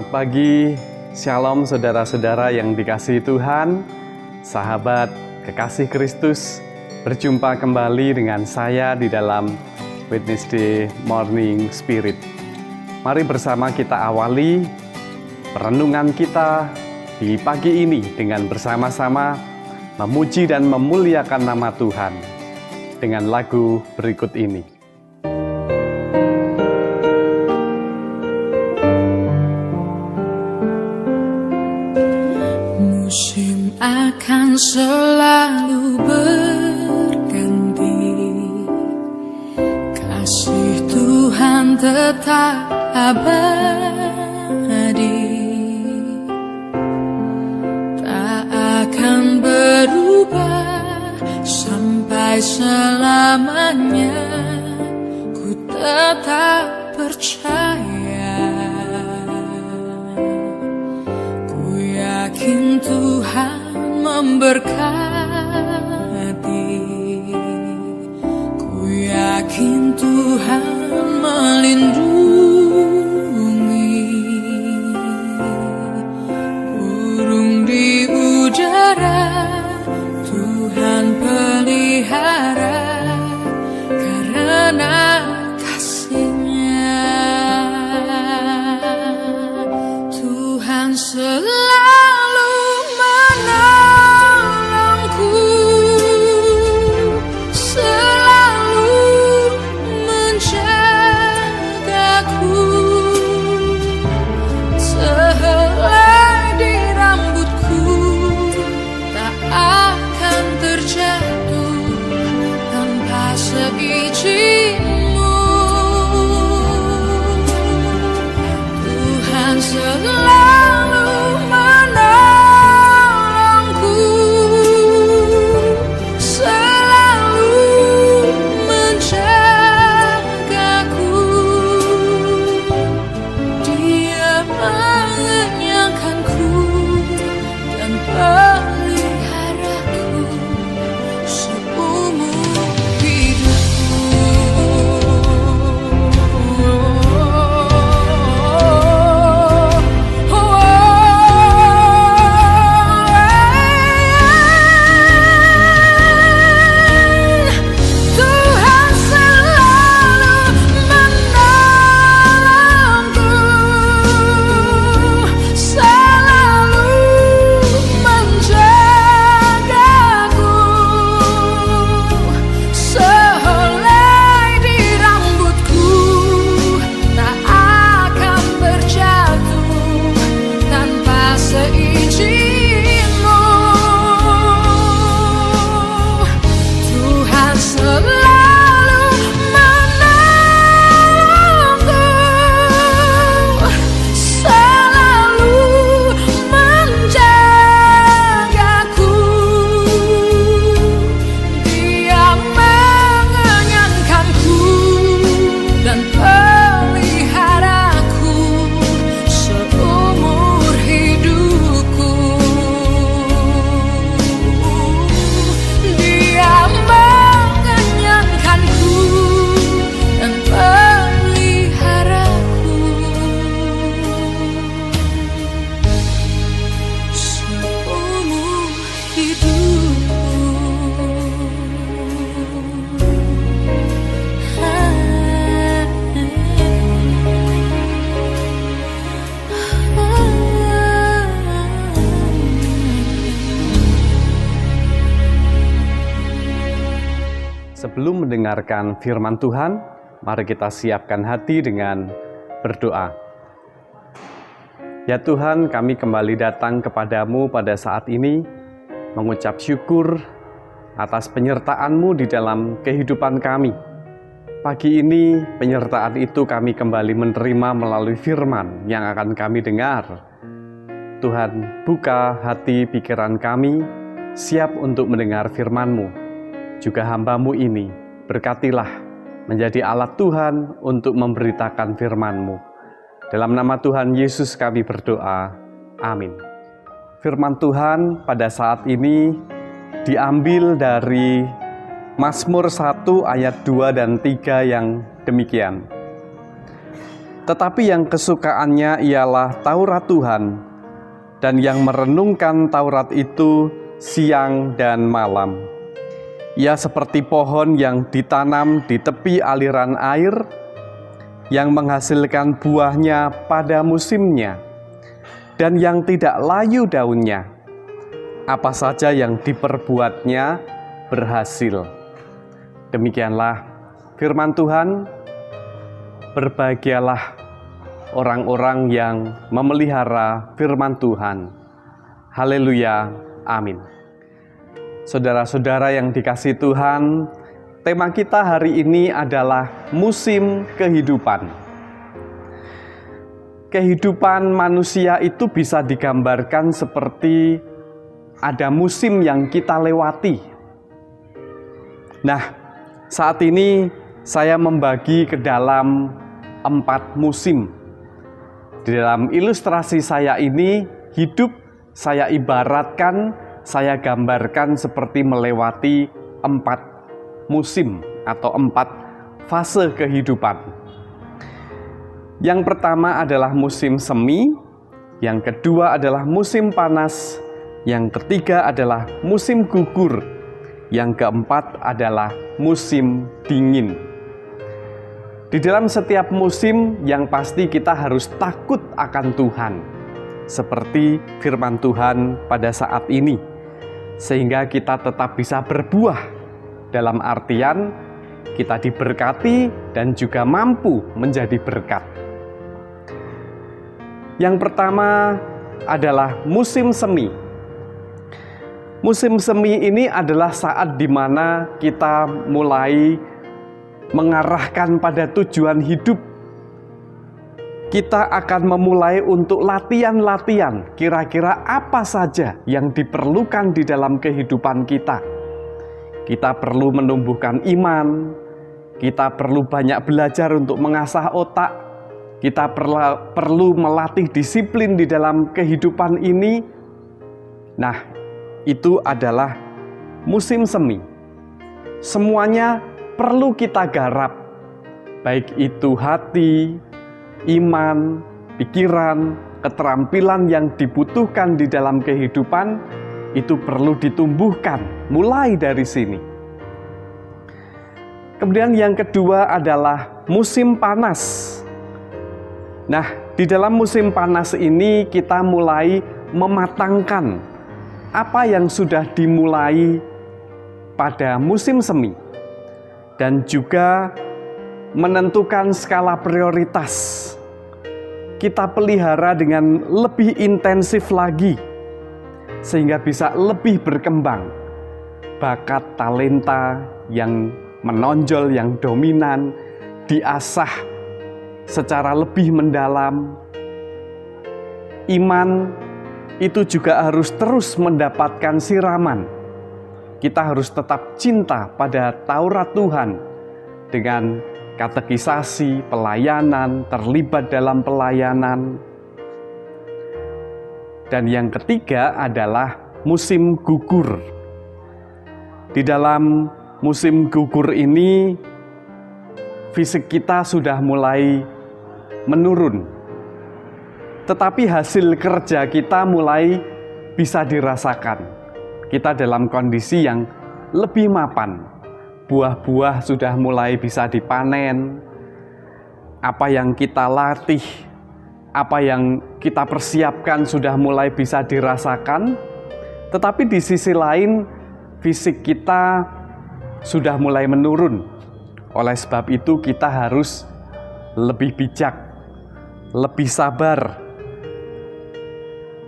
Selamat pagi, Shalom saudara-saudara yang dikasihi Tuhan, sahabat kekasih Kristus. Berjumpa kembali dengan saya di dalam Wednesday Morning Spirit. Mari bersama kita awali perenungan kita di pagi ini dengan bersama-sama memuji dan memuliakan nama Tuhan dengan lagu berikut ini. Musim akan selalu berganti, kasih Tuhan tetap abadi, tak akan berubah sampai selamanya. Ku tetap percaya, yakin Tuhan memberkati, ku yakin Tuhan melindungi. Burung di udara Tuhan pelihara karena kasih-Nya. Tuhan selalu menolongku, selalu menjagaku. Sehelai di rambutku tak akan terjatuh tanpa seizin-Mu. Tuhan selalu menolongku, selalu menjagaku. Dia mengenyangkanku dan peliharaku seumur hidupku. Sebelum mendengarkan firman Tuhan, mari kita siapkan hati dengan berdoa. Ya Tuhan, kami kembali datang kepadamu pada saat ini, mengucap syukur atas penyertaan-Mu di dalam kehidupan kami. Pagi ini, penyertaan itu kami kembali menerima melalui firman yang akan kami dengar. Tuhan, buka hati pikiran kami, siap untuk mendengar firman-Mu. Juga hamba-Mu ini, berkatilah menjadi alat Tuhan untuk memberitakan firman-Mu. Dalam nama Tuhan Yesus kami berdoa. Amin. Firman Tuhan pada saat ini diambil dari Mazmur 1 ayat 2 dan 3 yang demikian. tetapi yang kesukaannya ialah Taurat Tuhan, dan yang merenungkan Taurat itu siang dan malam. Ia seperti pohon yang ditanam di tepi aliran air, yang menghasilkan buahnya pada musimnya, dan yang tidak layu daunnya. Apa saja yang diperbuatnya berhasil. Demikianlah firman Tuhan. Berbahagialah orang-orang yang memelihara firman Tuhan. Haleluya, amin. Saudara-saudara yang dikasihi Tuhan, tema kita hari ini adalah musim kehidupan. Kehidupan manusia itu bisa digambarkan seperti ada musim yang kita lewati. Nah, saat ini saya membagi ke dalam 4 musim. Di dalam ilustrasi saya ini, hidup saya ibaratkan, saya gambarkan seperti melewati 4 musim atau 4 fase kehidupan. Yang pertama adalah musim semi, yang kedua adalah musim panas, yang ketiga adalah musim gugur, yang keempat adalah musim dingin. Di dalam setiap musim yang pasti kita harus takut akan Tuhan, seperti firman Tuhan pada saat ini, sehingga kita tetap bisa berbuah, dalam artian kita diberkati dan juga mampu menjadi berkat. Yang pertama adalah musim semi. Musim semi ini adalah saat di mana kita mulai mengarahkan pada tujuan hidup. Kita akan memulai untuk latihan-latihan, kira-kira apa saja yang diperlukan di dalam kehidupan kita. Kita perlu menumbuhkan iman, kita perlu banyak belajar untuk mengasah otak, kita perlu melatih disiplin di dalam kehidupan ini. Nah, itu adalah musim semi. Semuanya perlu kita garap, baik itu hati, iman, pikiran, keterampilan yang dibutuhkan di dalam kehidupan, itu perlu ditumbuhkan mulai dari sini. Kemudian yang kedua adalah musim panas. Nah, di dalam musim panas ini kita mulai mematangkan apa yang sudah dimulai pada musim semi, dan juga menentukan skala prioritas. Kita pelihara dengan lebih intensif lagi, sehingga bisa lebih berkembang. Bakat talenta yang menonjol, yang dominan, diasah secara lebih mendalam. Iman itu juga harus terus mendapatkan siraman. Kita harus tetap cinta pada Taurat Tuhan dengan katekisasi, pelayanan, terlibat dalam pelayanan. Dan yang ketiga adalah musim gugur. Di dalam musim gugur ini, fisik kita sudah mulai menurun. Tetapi hasil kerja kita mulai bisa dirasakan. Kita dalam kondisi yang lebih mapan. Buah-buah sudah mulai bisa dipanen. Apa yang kita latih, apa yang kita persiapkan sudah mulai bisa dirasakan. Tetapi di sisi lain, fisik kita sudah mulai menurun. Oleh sebab itu kita harus lebih bijak, lebih sabar.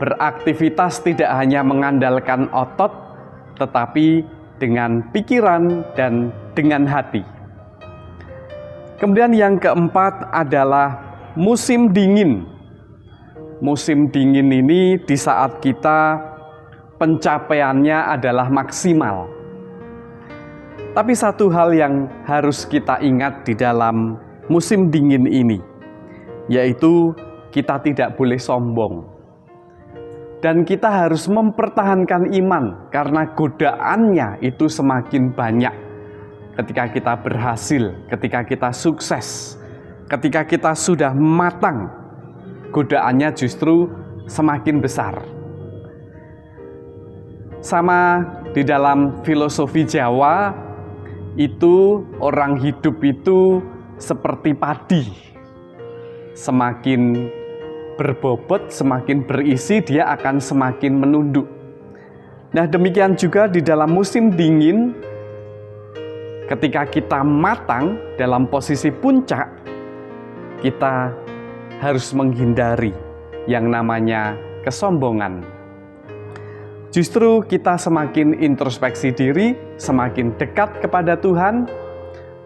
Beraktivitas tidak hanya mengandalkan otot, tetapi dengan pikiran dan dengan hati. Kemudian yang keempat adalah musim dingin. Musim dingin ini di saat kita pencapaiannya adalah maksimal. Tapi satu hal yang harus kita ingat di dalam musim dingin ini, yaitu kita tidak boleh sombong. Dan kita harus mempertahankan iman, karena godaannya itu semakin banyak ketika kita berhasil, ketika kita sukses, ketika kita sudah matang, godaannya justru semakin besar. Sama di dalam filosofi Jawa, itu orang hidup itu seperti padi. Semakin berbobot, semakin berisi, dia akan semakin menunduk. Nah, demikian juga di dalam musim dingin, ketika kita matang dalam posisi puncak, kita harus menghindari yang namanya kesombongan. Justru kita semakin introspeksi diri, semakin dekat kepada Tuhan,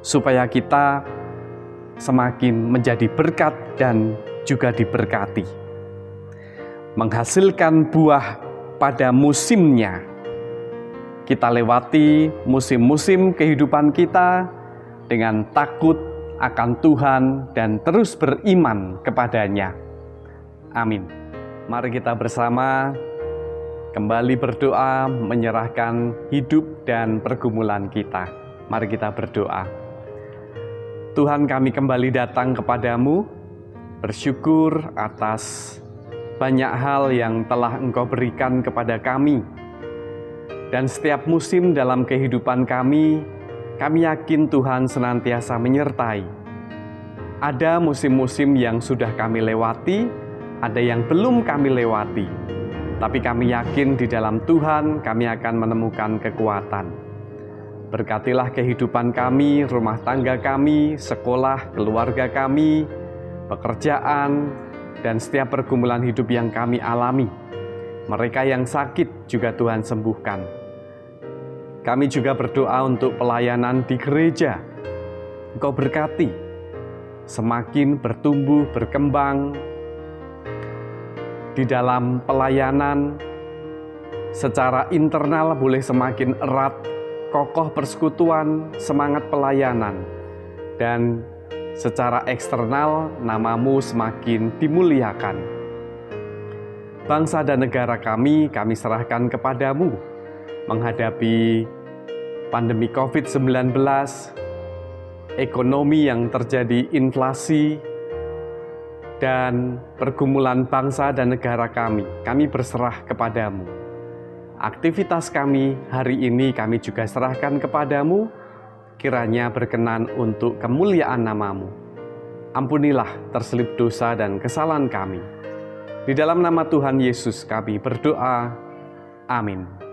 supaya kita semakin menjadi berkat dan juga diberkati. Menghasilkan buah pada musimnya. Kita lewati musim-musim kehidupan kita dengan takut akan Tuhan dan terus beriman kepadanya. Amin. Mari kita bersama kembali berdoa, menyerahkan hidup dan pergumulan kita. Mari kita berdoa. Tuhan, kami kembali datang kepadamu, bersyukur atas banyak hal yang telah Engkau berikan kepada kami. Dan setiap musim dalam kehidupan kami yakin Tuhan senantiasa menyertai. Ada musim-musim yang sudah kami lewati, ada yang belum kami lewati. Tapi kami yakin di dalam Tuhan kami akan menemukan kekuatan. Berkatilah kehidupan kami, rumah tangga kami, sekolah, keluarga kami, pekerjaan, dan setiap pergumulan hidup yang kami alami. Mereka yang sakit juga Tuhan sembuhkan. Kami juga berdoa untuk pelayanan di gereja. Engkau berkati, semakin bertumbuh, berkembang, di dalam pelayanan, secara internal boleh semakin erat, kokoh persekutuan, semangat pelayanan, dan secara eksternal namamu semakin dimuliakan. Bangsa dan negara kami serahkan kepadamu menghadapi pandemi COVID-19, ekonomi yang terjadi inflasi, dan pergumulan bangsa dan negara kami berserah kepadamu. Aktivitas kami hari ini kami juga serahkan kepadamu, kiranya berkenan untuk kemuliaan namamu. Ampunilah terselip dosa dan kesalahan kami. Di dalam nama Tuhan Yesus kami berdoa. Amin.